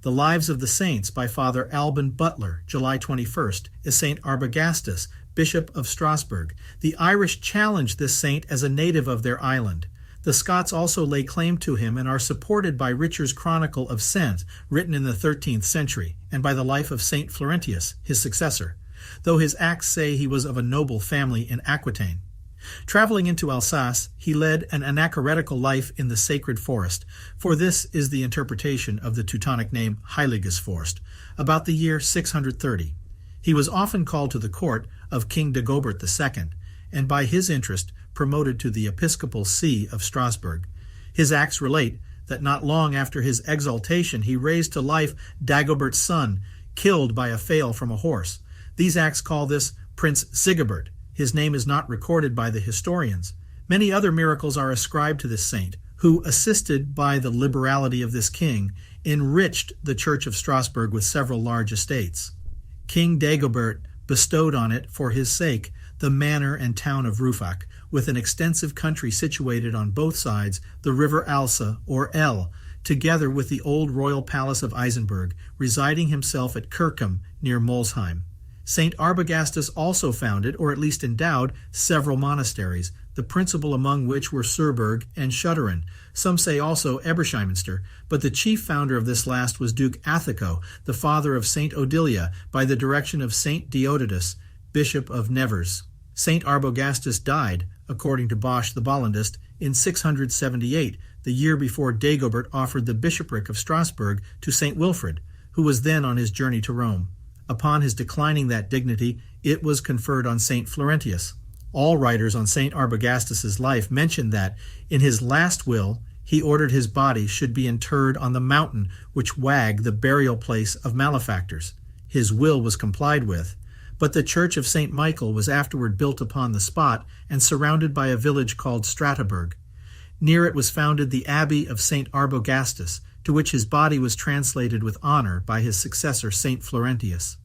The Lives of the Saints by Father Alban Butler, July 21st, is St. Arbogastus, Bishop of Strasbourg. The Irish challenged this saint as a native of their island. The Scots also lay claim to him and are supported by Richard's Chronicle of Sensus, written in the 13th century, and by the life of St. Florentius, his successor, though his acts say he was of a noble family in Aquitaine. Traveling into Alsace, he led an anachoretical life in the sacred forest, for this is the interpretation of the Teutonic name Heiliges Forst, about the year 630. He was often called to the court of King Dagobert II, and by his interest promoted to the Episcopal see of Strasburg. His acts relate that not long after his exaltation he raised to life Dagobert's son, killed by a fail from a horse. These acts call this Prince Sigibert. His name is not recorded by the historians. Many other miracles are ascribed to this saint, who, assisted by the liberality of this king, enriched the Church of Strasbourg with several large estates. King Dagobert bestowed on it, for his sake, the manor and town of Ruffach, with an extensive country situated on both sides, the river Alsace, or El, together with the old royal palace of Eisenberg, residing himself at Kirkham, near Molsheim. St. Arbogastus also founded, or at least endowed, several monasteries, the principal among which were Surburg and Schutteren. Some say also Eberscheiminster, but the chief founder of this last was Duke Athico, the father of St. Odilia, by the direction of St. Deodatus, Bishop of Nevers. St. Arbogastus died, according to Bosch the Bollandist, in 678, the year before Dagobert offered the bishopric of Strasbourg to St. Wilfrid, who was then on his journey to Rome. Upon his declining that dignity, it was conferred on St. Florentius. All writers on St. Arbogastus's life mention that, in his last will, he ordered his body should be interred on the mountain which wagged the burial place of malefactors. His will was complied with, but the church of St. Michael was afterward built upon the spot and surrounded by a village called Strasburg. Near it was founded the Abbey of St. Arbogastus, to which his body was translated with honor by his successor St. Florentius.